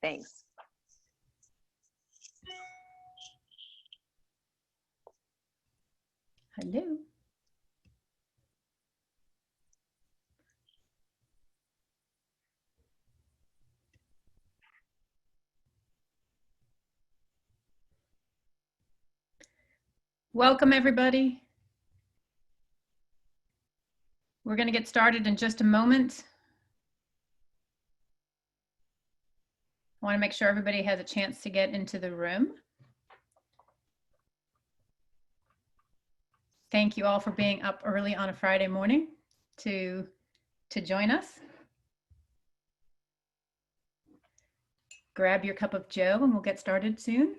Thanks. Hello. Welcome, everybody. We're going to get started in just a moment. I want to make sure everybody has a chance to get into the room. Thank you all for being up early on a Friday morning to join us. Grab your cup of joe and we'll get started soon.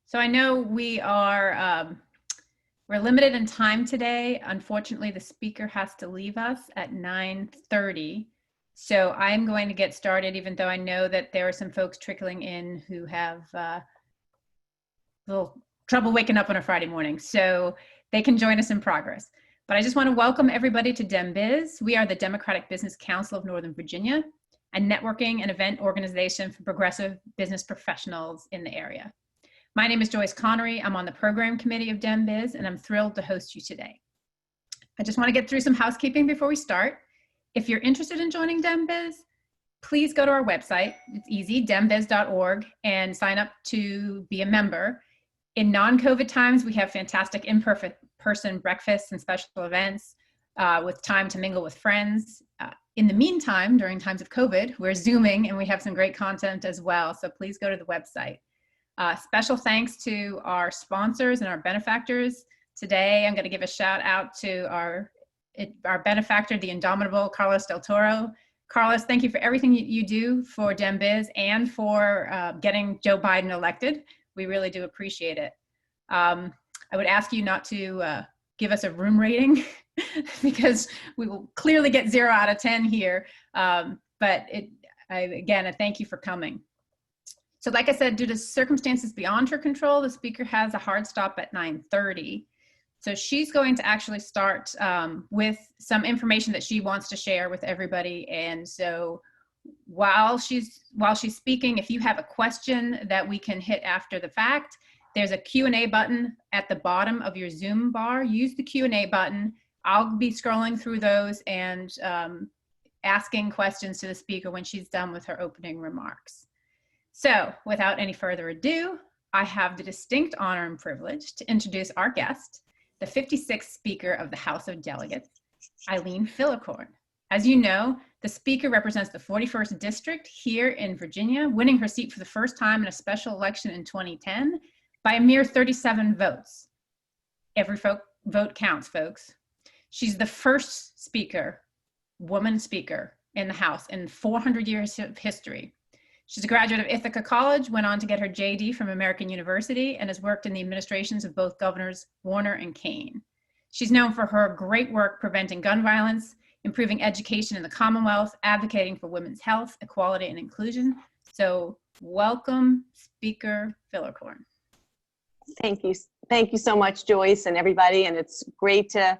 So I know we're limited in time today. Unfortunately, the speaker has to leave us at 9:30. So I'm going to get started, even though I know that there are some folks trickling in who have a little trouble waking up on a Friday morning. So they can join us in progress. But I just want to welcome everybody to DemBiz. We are the Democratic Business Council of Northern Virginia, a networking and event organization for progressive business professionals in the area. My name is Joyce Connery. I'm on the program committee of DemBiz, and I'm thrilled to host you today. I just want to get through some housekeeping before we start. If you're interested in joining DemBiz, please go to our website. It's easy, dembiz.org, and sign up to be a member. In non-COVID times, we have fantastic in-person breakfasts and special events with time to mingle with friends. In the meantime, during times of COVID, we're Zooming, and we have some great content as well, so please go to the website. Special thanks to our sponsors and our benefactors. Today, I'm going to give a shout out to our benefactor, the indomitable Carlos Del Toro. Carlos, thank you for everything you do for DemBiz and for getting Joe Biden elected. We really do appreciate it. I would ask you not to give us a room rating because we will clearly get 0 out of 10 here. But again, a thank you for coming. So like I said, due to circumstances beyond her control, the speaker has a hard stop at 9:30. So she's going to actually start with some information that she wants to share with everybody. And so while she's speaking, if you have a question that we can hit after the fact, there's a Q&A button at the bottom of your Zoom bar. Use the Q&A button. I'll be scrolling through those and asking questions to the speaker when she's done with her opening remarks. So without any further ado, I have the distinct honor and privilege to introduce our guest, the 56th Speaker of the House of Delegates, Eileen. As you know, the speaker represents the 41st District here in Virginia, winning her seat for the first time in a special election in 2010 by a mere 37 votes. Every vote counts, folks. She's the first speaker, woman speaker in the House in 400 years of history. She's a graduate of Ithaca College, went on to get her JD from American University, and has worked in the administrations of both Governors Warner and Kane. She's known for her great work preventing gun violence, improving education in the Commonwealth, advocating for women's health, equality, and inclusion. So welcome, Speaker Fillercorn. Thank you. Thank you so much, Joyce, and everybody. And it's great to,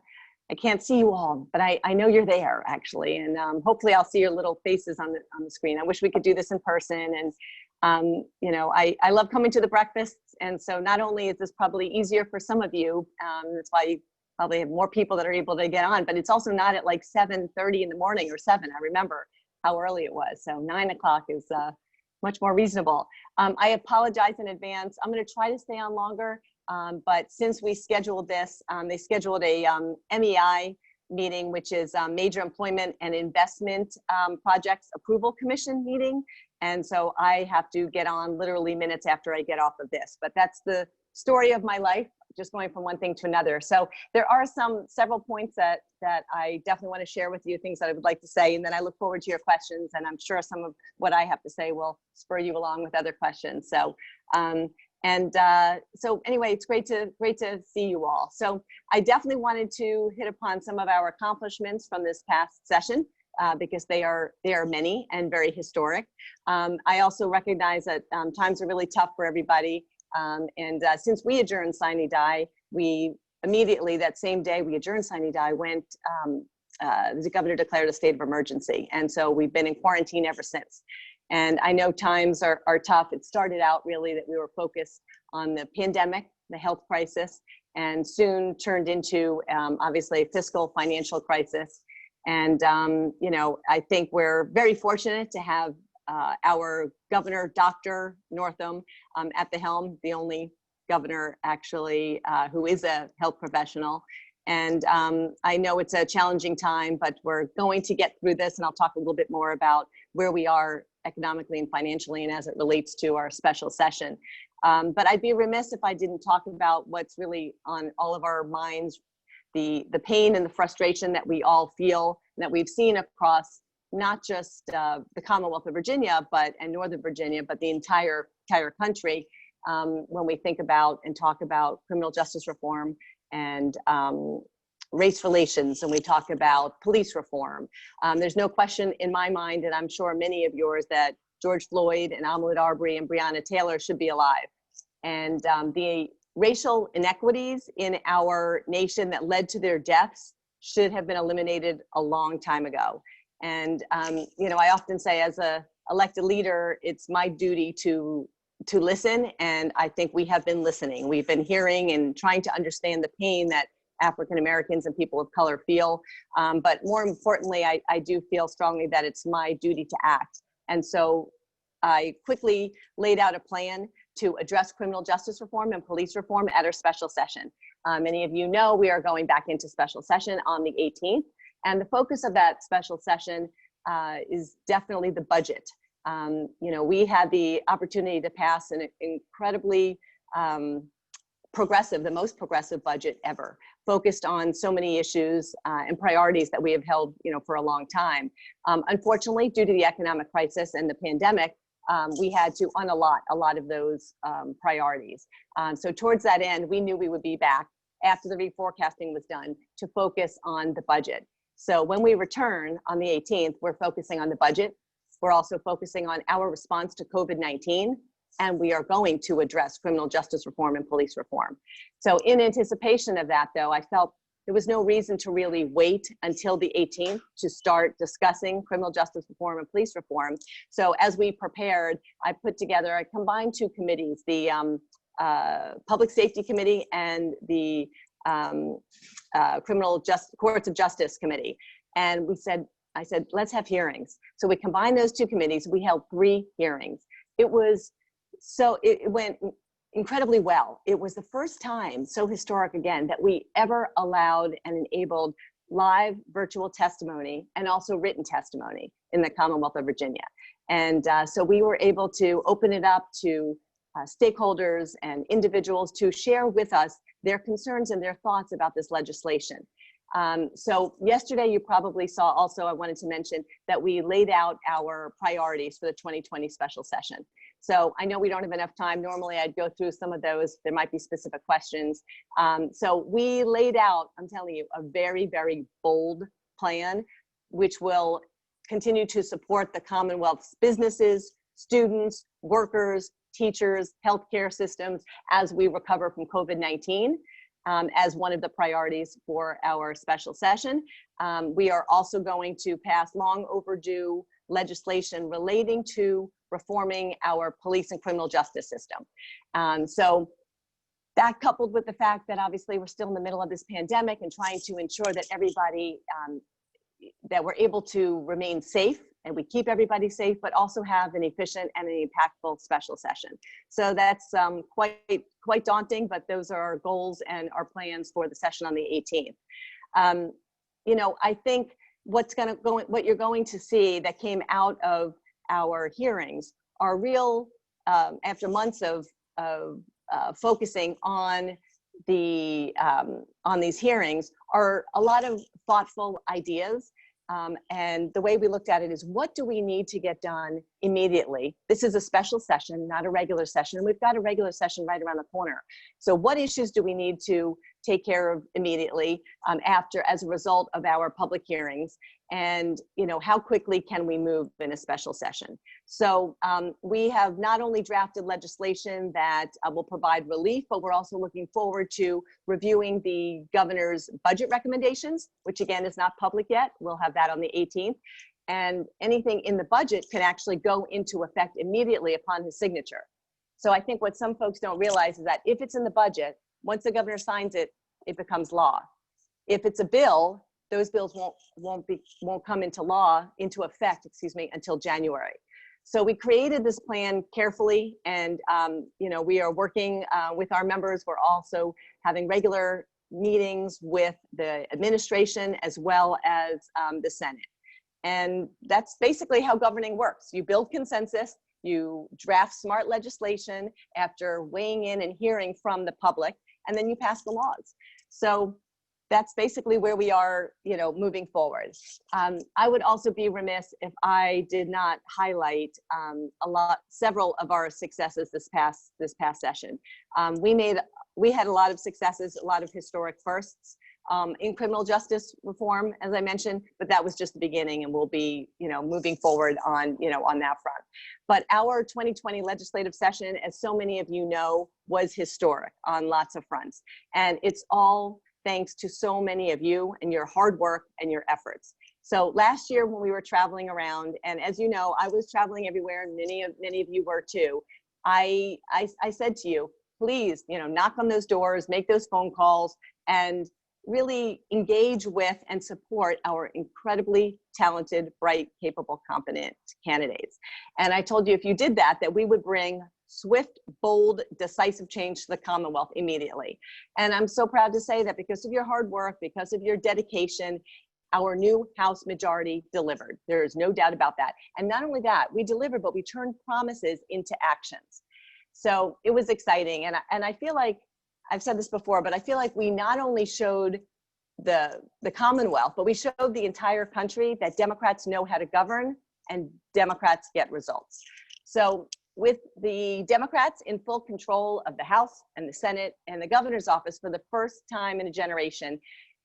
I can't see you all, but I know you're there actually. And hopefully I'll see your little faces on the screen. I wish we could do this in person. And, you know, I love coming to the breakfasts. And so not only is this probably easier for some of you, that's why you probably have more people that are able to get on, but it's also not at like 7:30 in the morning or 7. I remember how early it was. So 9 o'clock is much more reasonable. I apologize in advance. I'm going to try to stay on longer. But since we scheduled this, they scheduled a MEI meeting, which is Major Employment and Investment Projects Approval Commission meeting. And so I have to get on literally minutes after I get off of this. But that's the story of my life, just going from one thing to another. So there are several points that I definitely want to share with you, things that I would like to say. And then I look forward to your questions. And I'm sure some of what I have to say will spur you along with other questions. So so anyway, it's great to see you all. So I definitely wanted to hit upon some of our accomplishments from this past session because they are many and very historic. I also recognize that times are really tough for everybody. Since we adjourned Sine Die, we immediately that same day we adjourned Sine Die went, the governor declared a state of emergency. And so we've been in quarantine ever since. And I know times are tough. It started out really that we were focused on the pandemic, the health crisis, and soon turned into obviously a fiscal financial crisis. And, I think we're very fortunate to have our governor, Dr. Northam, at the helm, the only governor actually who is a health professional. And I know it's a challenging time, but we're going to get through this. And I'll talk a little bit more about where we are economically and financially and as it relates to our special session. But I'd be remiss if I didn't talk about what's really on all of our minds, the pain and the frustration that we all feel, and that we've seen across not just the Commonwealth of Virginia and Northern Virginia, but the entire country when we think about and talk about criminal justice reform and race relations, and we talk about police reform. There's no question in my mind, and I'm sure many of yours, that George Floyd and Ahmaud Arbery and Breonna Taylor should be alive. And the racial inequities in our nation that led to their deaths should have been eliminated a long time ago. And I often say, as a elected leader, it's my duty to listen, and I think we have been listening. We've been hearing and trying to understand the pain that African Americans and people of color feel. But more importantly, I do feel strongly that it's my duty to act. And so I quickly laid out a plan to address criminal justice reform and police reform at our special session. Many of you know we are going back into special session on the 18th. And the focus of that special session is definitely the budget. We had the opportunity to pass an incredibly progressive, the most progressive budget ever, focused on so many issues and priorities that we have held, for a long time. Unfortunately, due to the economic crisis and the pandemic, we had to unallot a lot of those priorities. So towards that end, we knew we would be back after the reforecasting was done to focus on the budget. So when we return on the 18th, we're focusing on the budget. We're also focusing on our response to COVID-19, and we are going to address criminal justice reform and police reform. So in anticipation of that, though, I felt there was no reason to really wait until the 18th to start discussing criminal justice reform and police reform. So as we prepared, I combined two committees, the Public Safety Committee and the Courts of Justice Committee. And I said, let's have hearings. So we combined those two committees. We held 3 hearings. It went incredibly well. It was the first time, so historic again, that we ever allowed and enabled live virtual testimony and also written testimony in the Commonwealth of Virginia. And so we were able to open it up to stakeholders and individuals to share with us their concerns and their thoughts about this legislation. So yesterday you probably saw also, I wanted to mention that we laid out our priorities for the 2020 special session. So I know we don't have enough time. Normally I'd go through some of those. There might be specific questions. So we laid out, I'm telling you, a very, very bold plan, which will continue to support the Commonwealth's businesses, students, workers, teachers, healthcare systems as we recover from COVID-19. As one of the priorities for our special session. We are also going to pass long overdue legislation relating to reforming our police and criminal justice system. So that, coupled with the fact that obviously we're still in the middle of this pandemic and trying to ensure that everybody, that we're able to remain safe and we keep everybody safe, but also have an efficient and an impactful special session. So that's quite daunting, but those are our goals and our plans for the session on the 18th. I think what you're going to see that came out of our hearings are real, after months of focusing on these hearings, are a lot of thoughtful ideas. And the way we looked at it is, what do we need to get done immediately. This is a special session, not a regular session. And we've got a regular session right around the corner. So what issues do we need to take care of immediately as a result of our public hearings? And, how quickly can we move in a special session? So we have not only drafted legislation that will provide relief, but we're also looking forward to reviewing the governor's budget recommendations, which again is not public yet. We'll have that on the 18th. And anything in the budget can actually go into effect immediately upon his signature. So I think what some folks don't realize is that if it's in the budget, once the governor signs it, it becomes law. If it's a bill, those bills won't come into effect, until January. So we created this plan carefully, and we are working with our members. We're also having regular meetings with the administration as well as the Senate. And that's basically how governing works. You build consensus, you draft smart legislation after weighing in and hearing from the public, and then you pass the laws. So that's basically where we are, moving forward. I would also be remiss if I did not highlight several of our successes this past session. We had a lot of successes, a lot of historic firsts in criminal justice reform, as I mentioned, but that was just the beginning, and we'll be, moving forward on that front. But our 2020 legislative session, as so many of you know, was historic on lots of fronts, and it's all thanks to so many of you and your hard work and your efforts. So last year when we were traveling around, and as you know, I was traveling everywhere, and many of you were too, I said to you, please, knock on those doors, make those phone calls, and really engage with and support our incredibly talented, bright, capable, competent candidates. And I told you if you did that we would bring swift, bold, decisive change to the Commonwealth immediately. And I'm so proud to say that because of your hard work, because of your dedication, our new House majority delivered. There is no doubt about that. And not only that, we delivered, but we turned promises into actions. So it was exciting. And I feel like, I've said this before, but I feel like we not only showed the Commonwealth, but we showed the entire country that Democrats know how to govern and Democrats get results. So with the Democrats in full control of the House and the Senate and the governor's office for the first time in a generation,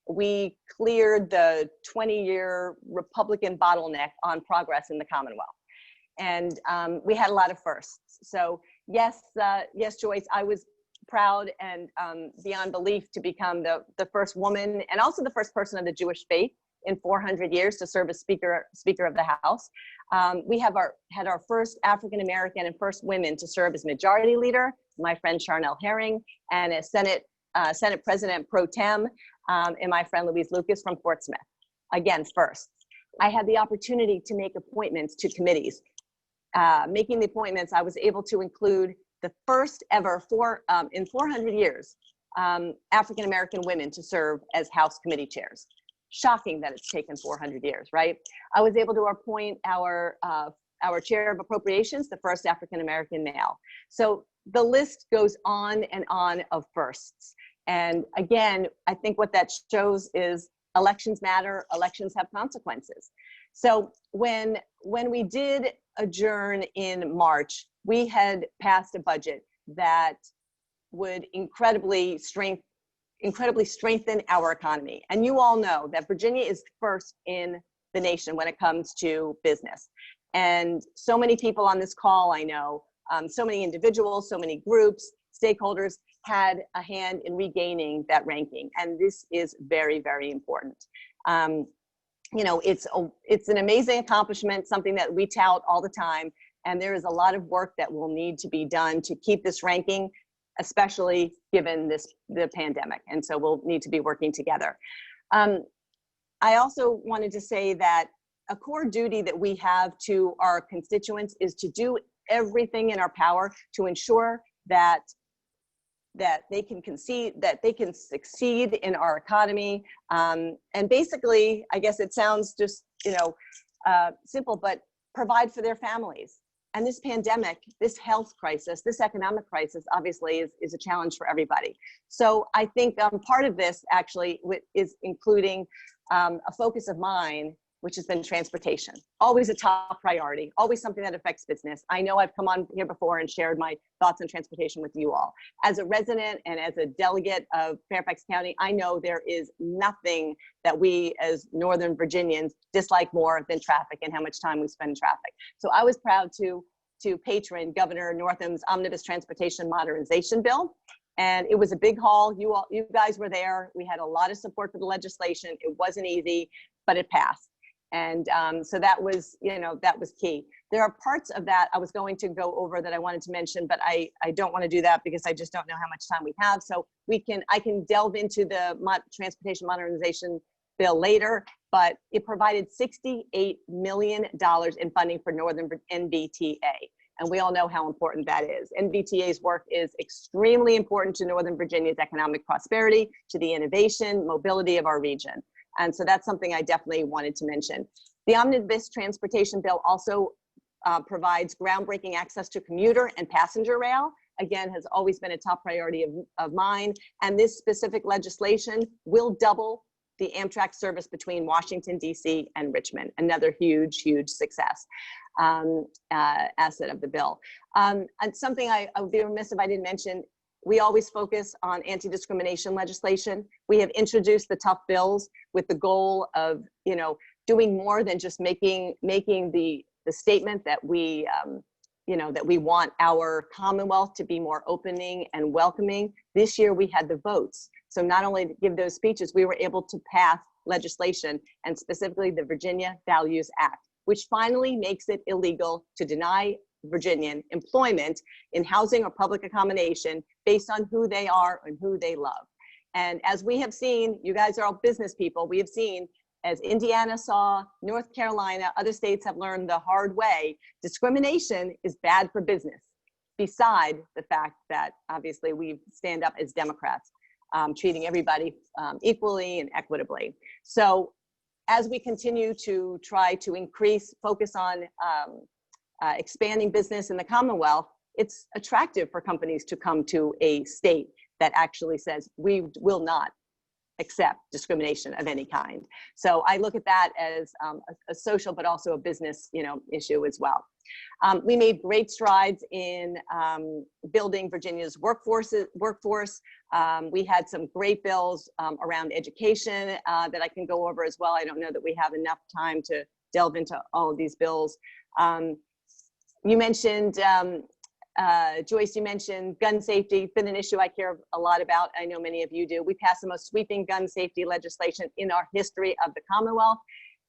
we cleared the 20-year Republican bottleneck on progress in the Commonwealth. And we had a lot of firsts. So yes, Joyce, I was proud and beyond belief to become the first woman and also the first person of the Jewish faith in 400 years to serve as Speaker of the House. We had our first African-American and first women to serve as Majority Leader, my friend Charnel Herring, and as Senate President Pro Tem, and my friend Louise Lucas from Fort Smith. Again, first. I had the opportunity to make appointments to committees. Making the appointments, I was able to include the first ever in 400 years, African-American women to serve as House committee chairs. Shocking that it's taken 400 years, right? I was able to appoint our chair of appropriations, the first African-American male. So the list goes on and on of firsts. And again, I think what that shows is elections matter, elections have consequences. So when we did adjourn in March, we had passed a budget that would incredibly strengthen our economy. And you all know that Virginia is first in the nation when it comes to business. And so many people on this call, I know, so many individuals, so many groups, stakeholders had a hand in regaining that ranking. And this is very, very important. It's an amazing accomplishment, something that we tout all the time. And there is a lot of work that will need to be done to keep this ranking, especially given the pandemic. And so we'll need to be working together. I also wanted to say that a core duty that we have to our constituents is to do everything in our power to ensure that they can succeed in our economy. And basically, I guess it sounds just, simple, but provide for their families. And this pandemic, this health crisis, this economic crisis, obviously is a challenge for everybody. So I think part of this actually is including a focus of mine which has been transportation. Always a top priority, always something that affects business. I know I've come on here before and shared my thoughts on transportation with you all. As a resident and as a delegate of Fairfax County, I know there is nothing that we as Northern Virginians dislike more than traffic and how much time we spend in traffic. So I was proud to patron Governor Northam's Omnibus Transportation Modernization Bill. And it was a big haul. You guys were there. We had a lot of support for the legislation. It wasn't easy, but it passed. And so that was, that was key. There are parts of that I was going to go over that I wanted to mention, but I don't want to do that because I just don't know how much time we have. So I can delve into the Transportation Modernization Bill later, but it provided $68 million in funding for Northern NVTA. And we all know how important that is. NVTA's work is extremely important to Northern Virginia's economic prosperity, to the innovation, mobility of our region. And so that's something I definitely wanted to mention. The Omnibus Transportation Bill also provides groundbreaking access to commuter and passenger rail. Again, has always been a top priority of mine. And this specific legislation will double the Amtrak service between Washington, D.C. and Richmond. Another huge, huge success asset of the bill. And something I would be remiss if I didn't mention, we always focus on anti-discrimination legislation. We have introduced the tough bills with the goal of, doing more than just making the statement that we, that we want our Commonwealth to be more opening and welcoming. This year we had the votes. So not only to give those speeches, we were able to pass legislation, and specifically the Virginia Values Act, which finally makes it illegal to deny Virginian employment in housing or public accommodation based on who they are and who they love. And as we have seen, you guys are all business people, we have seen, as Indiana saw, North Carolina, other states have learned the hard way, discrimination is bad for business, beside the fact that obviously we stand up as Democrats, treating everybody equally and equitably. So as we continue to try to focus on expanding business in the Commonwealth, it's attractive for companies to come to a state that actually says we will not accept discrimination of any kind. So I look at that as a social, but also a business, issue as well. We made great strides in building Virginia's workforce. We had some great bills around education that I can go over as well. I don't know that we have enough time to delve into all of these bills. You mentioned, Joyce, you mentioned gun safety, been an issue I care a lot about. I know many of you do. We passed the most sweeping gun safety legislation in our history of the Commonwealth.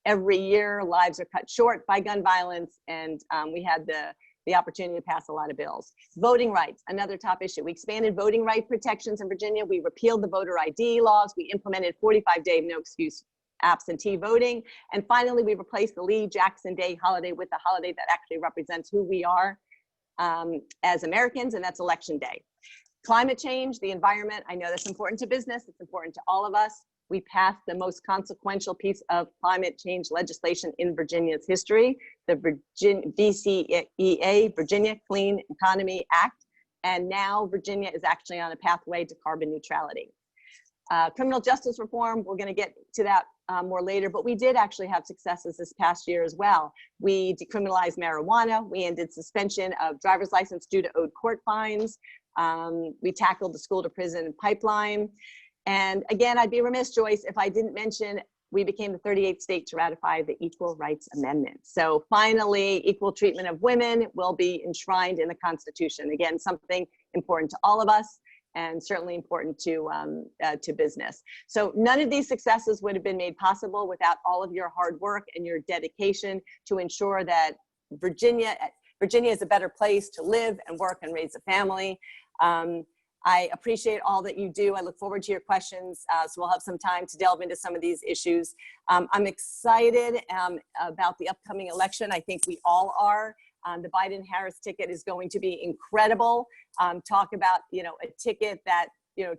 Every year, lives are cut short by gun violence, and we had the opportunity to pass a lot of bills. Voting rights, another top issue. We expanded voting right protections in Virginia. We repealed the voter ID laws. We implemented 45-day no excuse absentee voting. And finally, we replaced the Lee Jackson Day holiday with a holiday that actually represents who we are as Americans, and that's Election Day. Climate change, the environment, I know that's important to business, it's important to all of us. We passed the most consequential piece of climate change legislation in Virginia's history, the VCEA, Virginia Clean Economy Act, and now Virginia is actually on a pathway to carbon neutrality. Criminal justice reform, we're going to get to that more later, but we did actually have successes this past year as well. We decriminalized marijuana. We ended suspension of driver's license due to owed court fines. We tackled the school to prison pipeline. And again, I'd be remiss, Joyce, if I didn't mention we became the 38th state to ratify the Equal Rights Amendment. So finally, equal treatment of women will be enshrined in the Constitution. Again, something important to all of us, and certainly important to business. So none of these successes would have been made possible without all of your hard work and your dedication to ensure that Virginia is a better place to live and work and raise a family. I appreciate all that you do. I look forward to your questions, so we'll have some time to delve into some of these issues. I'm excited about the upcoming election. I think we all are. The Biden-Harris ticket is going to be incredible. Talk about, a ticket that,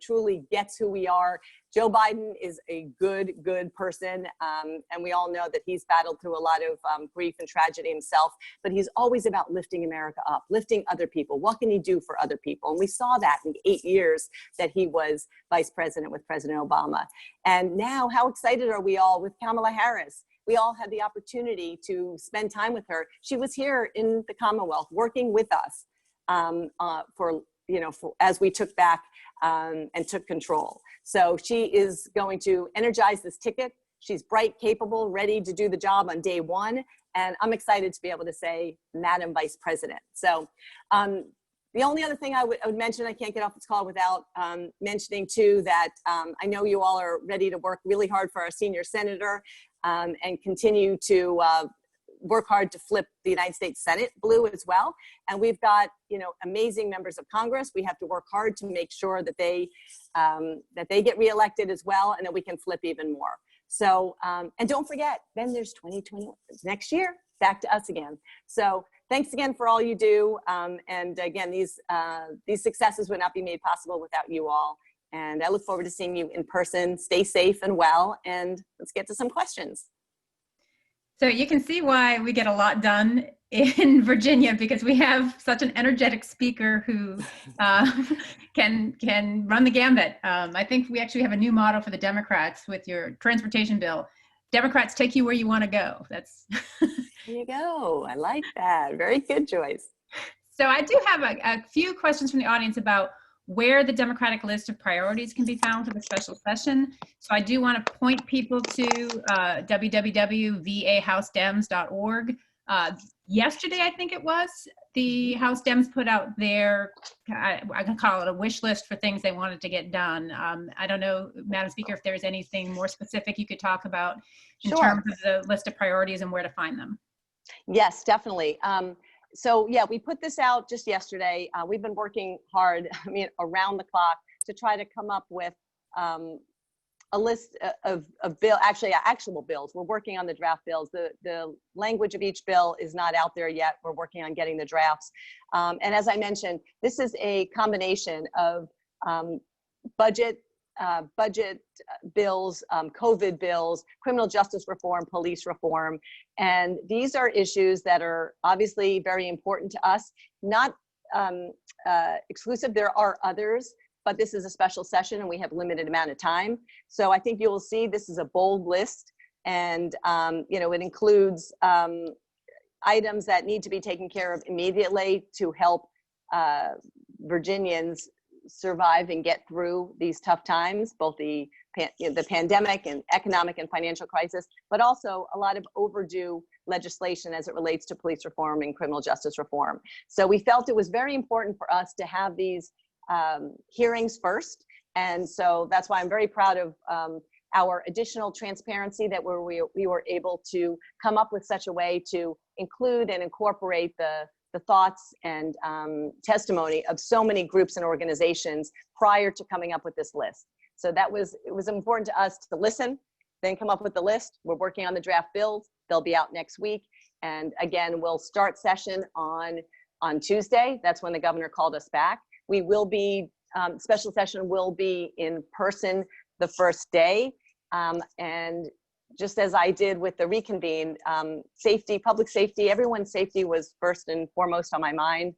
truly gets who we are. Joe Biden is a good person. And we all know that he's battled through a lot of grief and tragedy himself, but he's always about lifting America up, lifting other people. What can he do for other people? And we saw that in the 8 years that he was vice president with President Obama. And now how excited are we all with Kamala Harris? we all had the opportunity to spend time with her. She was here in the Commonwealth working with us as we took back and took control. So she is going to energize this ticket. She's bright, capable, ready to do the job on day one. And I'm excited to be able to say, Madam Vice President. So the only other thing I would mention, I can't get off this call without mentioning too, that I know you all are ready to work really hard for our senior senator and continue to work hard to flip the United States Senate blue as well. And we've got, amazing members of Congress. We have to work hard to make sure that they get reelected as well, and that we can flip even more. So, and don't forget, then there's 2020 next year, back to us again. So thanks again for all you do. And again, these successes would not be made possible without you all. And I look forward to seeing you in person. Stay safe and well, and let's get to some questions. So you can see why we get a lot done in Virginia, because we have such an energetic speaker who can run the gambit. I think we actually have a new motto for the Democrats with your transportation bill. Democrats take you where you want to go. That's There you go. I like that. Very good, Joyce. So I do have a few questions from the audience about where the Democratic list of priorities can be found for the special session. So I do want to point people to www.vahousedems.org. Yesterday, I think it was, the House Dems put out their, I can call it a wish list for things they wanted to get done. I don't know, Madam Speaker, if there's anything more specific you could talk about in terms of the list of priorities and where to find them. Yes, definitely. So yeah, we put this out just yesterday. We've been working hard, around the clock to try to come up with a list of actual bills. We're working on the draft bills. The language of each bill is not out there yet. We're working on getting the drafts. And as I mentioned, this is a combination of budget bills, COVID bills, criminal justice reform, police reform. And these are issues that are obviously very important to us, not exclusive. There are others, but this is a special session and we have limited amount of time. So I think you will see this is a bold list, and it includes items that need to be taken care of immediately to help Virginians survive and get through these tough times, both the pandemic and economic and financial crisis, but also a lot of overdue legislation as it relates to police reform and criminal justice reform. So we felt it was very important for us to have these hearings first. And so that's why I'm very proud of our additional transparency that we were able to come up with such a way to include and incorporate the thoughts and testimony of so many groups and organizations prior to coming up with this list. So it was important to us to listen, then come up with the list. We're working on the draft bills. They'll be out next week. And again, we'll start session on Tuesday. That's when the governor called us back. We will be, special session will be in person the first day. And just as I did with the reconvene, safety, public safety, everyone's safety was first and foremost on my mind.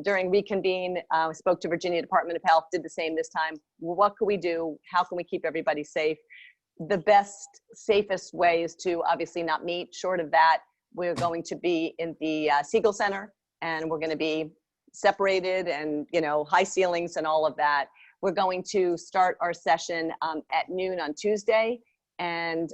During reconvene, I spoke to Virginia Department of Health, did the same this time. Well, what can we do? How can we keep everybody safe? The best, safest way is to obviously not meet. Short of that, we're going to be in the Siegel Center, and we're going to be separated and, high ceilings and all of that. We're going to start our session at noon on Tuesday. And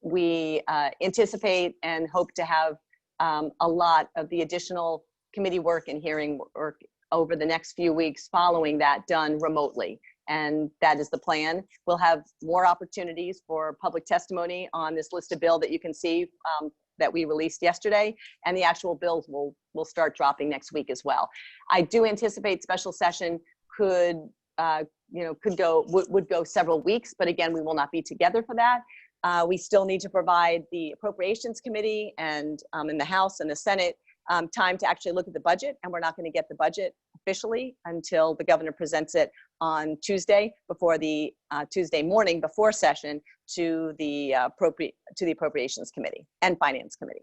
we anticipate and hope to have a lot of the additional committee work and hearing work over the next few weeks following that done remotely. And that is the plan. We'll have more opportunities for public testimony on this list of bill that you can see that we released yesterday. And the actual bills will start dropping next week as well. I do anticipate special session would go several weeks, but again, we will not be together for that. We still need to provide the Appropriations Committee and in the House and the Senate time to actually look at the budget, and we're not going to get the budget officially until the governor presents it on Tuesday before the Tuesday morning before session to the Appropriations Committee and Finance Committee.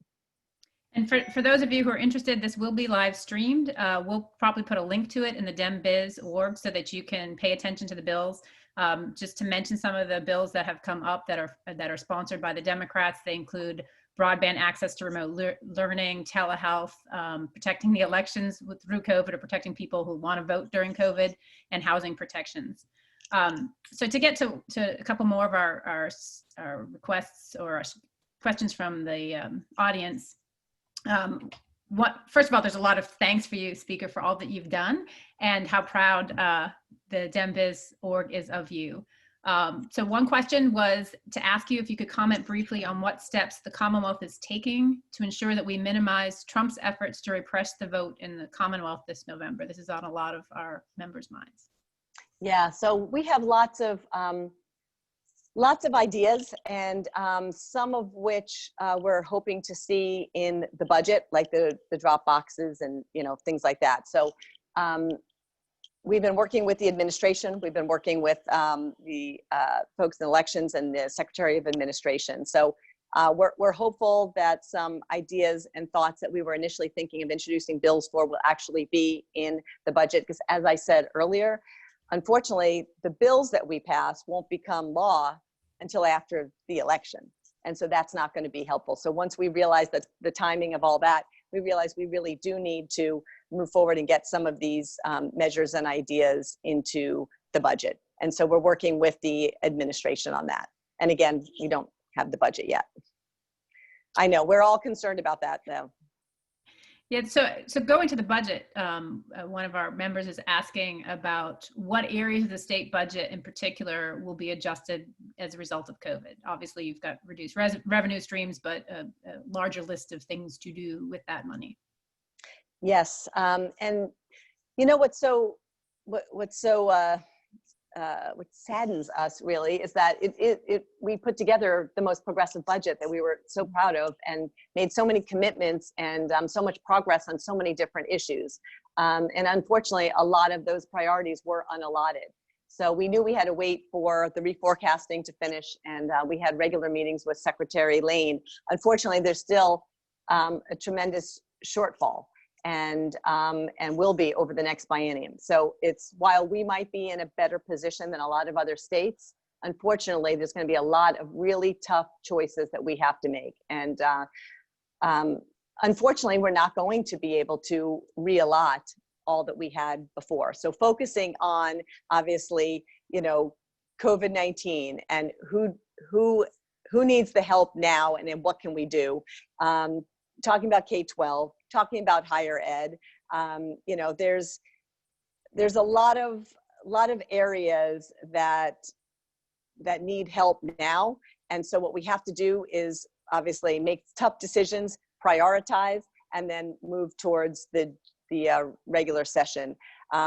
And for those of you who are interested, this will be live streamed. We'll probably put a link to it in the DemBiz org so that you can pay attention to the bills. Just to mention some of the bills that have come up that are sponsored by the Democrats, they include broadband access to remote learning, telehealth, protecting the elections through COVID, or protecting people who want to vote during COVID, and housing protections. So to get to a couple more of our requests or our questions from the audience. First of all, there's a lot of thanks for you, Speaker, for all that you've done and how proud the DemBiz org is of you. So one question was to ask you if you could comment briefly on what steps the Commonwealth is taking to ensure that we minimize Trump's efforts to repress the vote in the Commonwealth this November. This is on a lot of our members' minds. Yeah, so we have lots of ideas, and some of which we're hoping to see in the budget, like the drop boxes and things like that. So we've been working with the administration. We've been working with the folks in elections and the Secretary of Administration. So we're hopeful that some ideas and thoughts that we were initially thinking of introducing bills for will actually be in the budget. Because as I said earlier, unfortunately, the bills that we pass won't become law until after the election. And so that's not going to be helpful. So once we realize that the timing of all that, we realize we really do need to move forward and get some of these measures and ideas into the budget. And so we're working with the administration on that. And again, we don't have the budget yet. I know we're all concerned about that though. Yeah, so going to the budget, one of our members is asking about what areas of the state budget in particular will be adjusted as a result of COVID. Obviously, you've got reduced revenue streams, but a larger list of things to do with that money. Yes, and you know what saddens us really is that we put together the most progressive budget that we were so proud of and made so many commitments and so much progress on so many different issues. And unfortunately, a lot of those priorities were unallotted. So we knew we had to wait for the reforecasting to finish, and we had regular meetings with Secretary Lane. Unfortunately, there's still a tremendous shortfall, and will be over the next biennium. So while we might be in a better position than a lot of other states, unfortunately, there's going to be a lot of really tough choices that we have to make. And unfortunately, we're not going to be able to reallot all that we had before. So focusing on, obviously, COVID-19 and who needs the help now, and then what can we do? Talking about K-12, talking about higher ed, there's a lot of areas that need help now. And so what we have to do is obviously make tough decisions, prioritize, and then move towards the regular session.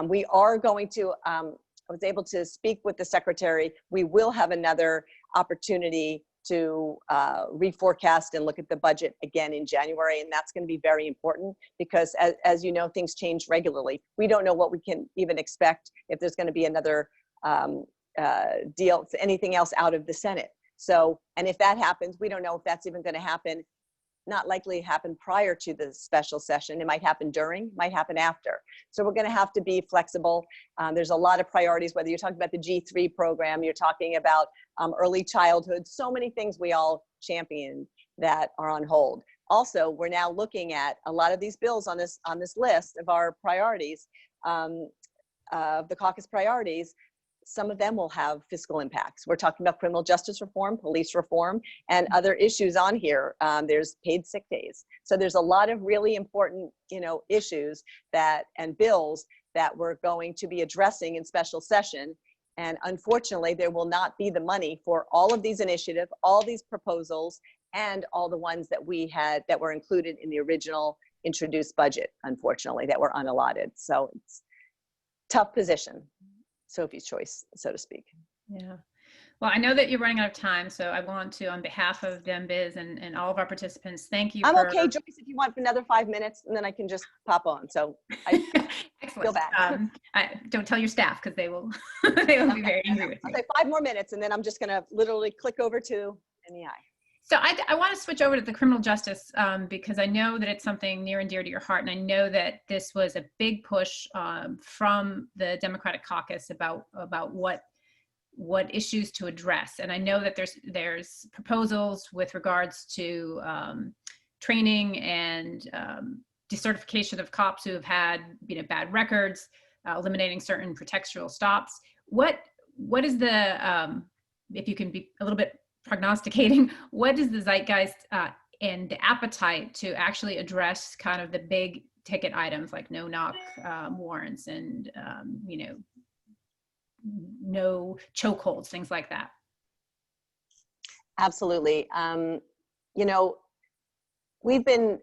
We are going to, I was able to speak with the secretary. We will have another opportunity to reforecast and look at the budget again in January. And that's going to be very important because as you know, things change regularly. We don't know what we can even expect if there's going to be another deal, anything else out of the Senate. So, and if that happens, we don't know if that's even going to happen. Not likely to happen prior to the special session. It might happen during, might happen after. So we're going to have to be flexible. There's a lot of priorities, whether you're talking about the G3 program, you're talking about early childhood, so many things we all champion that are on hold. Also, we're now looking at a lot of these bills on this list of our priorities, of the caucus priorities. Some of them will have fiscal impacts. We're talking about criminal justice reform, police reform, and other issues on here. There's paid sick days. So there's a lot of really important, issues and bills that we're going to be addressing in special session. And unfortunately, there will not be the money for all of these initiatives, all these proposals, and all the ones that that were included in the original introduced budget, unfortunately, that were unallotted. So it's a tough position. Sophie's choice, so to speak. Yeah. Well, I know that you're running out of time, so I want to, on behalf of DemBiz and all of our participants, thank you. I'm okay, Joyce, if you want for another 5 minutes, and then I can just pop on. So I feel bad. Don't tell your staff because they will be very angry with you. I'll say 5 more minutes, and then I'm just going to literally click over to NEI. So I want to switch over to the criminal justice because I know that it's something near and dear to your heart. And I know that this was a big push from the Democratic caucus about what what issues to address. And I know that there's proposals with regards to training and decertification of cops who have had bad records, eliminating certain pretextual stops. What is the, if you can be a little bit prognosticating, what is the zeitgeist and the appetite to actually address kind of the big ticket items like no-knock warrants and no chokeholds, things like that? Absolutely. We've been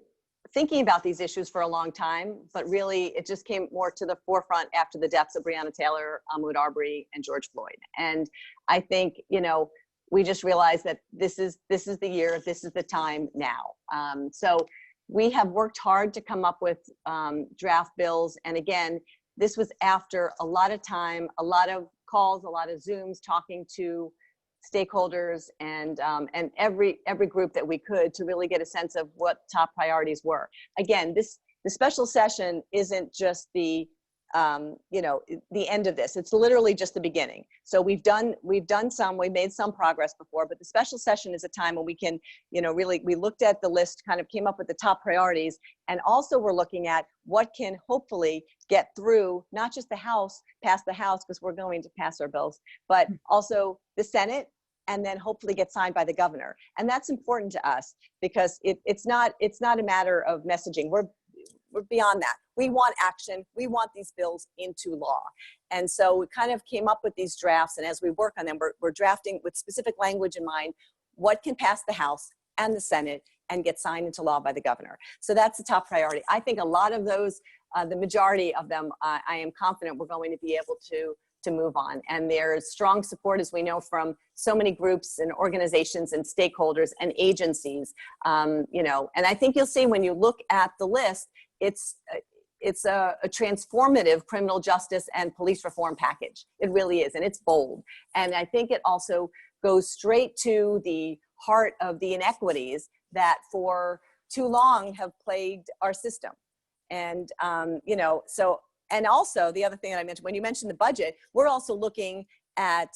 thinking about these issues for a long time, but really it just came more to the forefront after the deaths of Breonna Taylor, Ahmaud Arbery, and George Floyd. And I think, we just realized that this is the year, this is the time now. So we have worked hard to come up with draft bills. And again, this was after a lot of time, a lot of calls, a lot of Zooms, talking to stakeholders and every group that we could to really get a sense of what top priorities were. Again, the special session isn't just the end of this. It's literally just the beginning. So we've made some progress before, but the special session is a time when we can, we looked at the list, kind of came up with the top priorities, and also we're looking at what can hopefully get through, not just the House, pass the House, because we're going to pass our bills, but also the Senate, and then hopefully get signed by the governor. And that's important to us because it's not a matter of messaging. We're beyond that. We want action. We want these bills into law. And so we kind of came up with these drafts, and as we work on them, we're drafting with specific language in mind, what can pass the House and the Senate and get signed into law by the governor. So that's the top priority. I think a lot of those, the majority of them, I am confident we're going to be able to move on. And there's strong support, as we know, from so many groups and organizations and stakeholders and agencies, and I think you'll see when you look at the list, it's a transformative criminal justice and police reform package. It really is, and it's bold. And I think it also goes straight to the heart of the inequities that for too long have plagued our system. And, and also the other thing that I mentioned, when you mentioned the budget, we're also looking at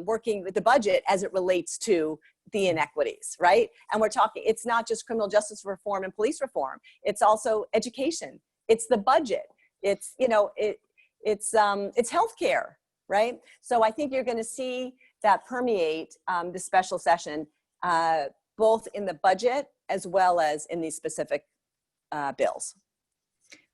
working with the budget as it relates to the inequities, right? And we're talking, it's not just criminal justice reform and police reform. It's also education. It's the budget. It's, it's healthcare, right? So I think you're going to see that permeate the special session, both in the budget as well as in these specific bills.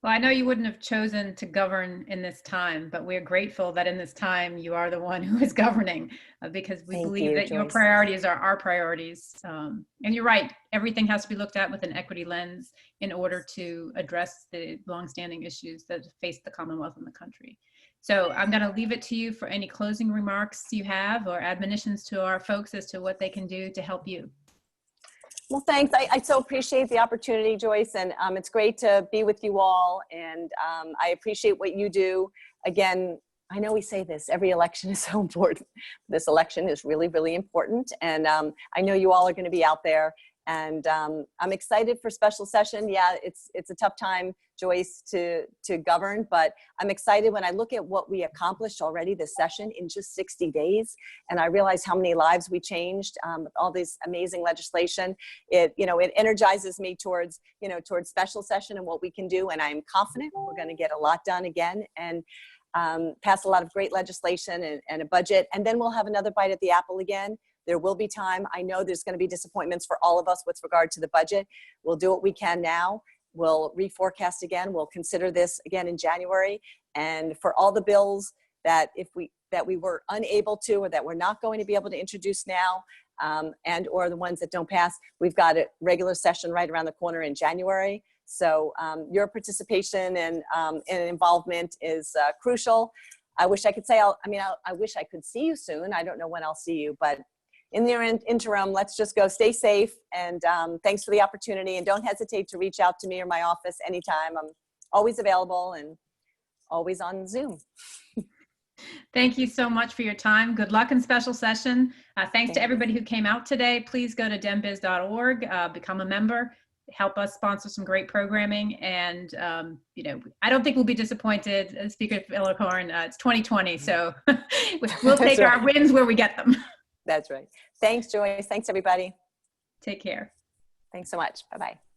Well, I know you wouldn't have chosen to govern in this time, but we're grateful that in this time you are the one who is governing, because we believe that your priorities are our priorities. And you're right, everything has to be looked at with an equity lens in order to address the longstanding issues that face the Commonwealth and the country. So I'm going to leave it to you for any closing remarks you have or admonitions to our folks as to what they can do to help you. Well, thanks. I so appreciate the opportunity, Joyce, and it's great to be with you all, and I appreciate what you do. Again, I know we say this, every election is so important. This election is really, really important, and I know you all are going to be out there, and I'm excited for special session. Yeah, it's a tough time, Joyce, to govern, but I'm excited when I look at what we accomplished already this session in just 60 days, and I realize how many lives we changed with all this amazing legislation. It energizes me towards special session and what we can do, and I'm confident we're going to get a lot done again and pass a lot of great legislation and a budget, and then we'll have another bite at the apple again. There will be time. I know there's going to be disappointments for all of us with regard to the budget. We'll do what we can now. We'll reforecast again. We'll consider this again in January. And for all the bills that we were unable to, or that we're not going to be able to introduce now, and or the ones that don't pass, we've got a regular session right around the corner in January. So your participation and involvement is crucial. I wish I could say, I wish I could see you soon. I don't know when I'll see you, but in the interim, let's just go stay safe. And thanks for the opportunity. And don't hesitate to reach out to me or my office anytime. I'm always available and always on Zoom. Thank you so much for your time. Good luck in special session. Thanks to everybody who came out today. Please go to dembiz.org, become a member. help us sponsor some great programming. And, you know, I don't think we'll be disappointed. Speaker Philicorn, it's 2020, so we'll take That's right. our wins where we get them. That's right. Thanks, Joyce. Thanks, everybody. Take care. Thanks so much. Bye-bye.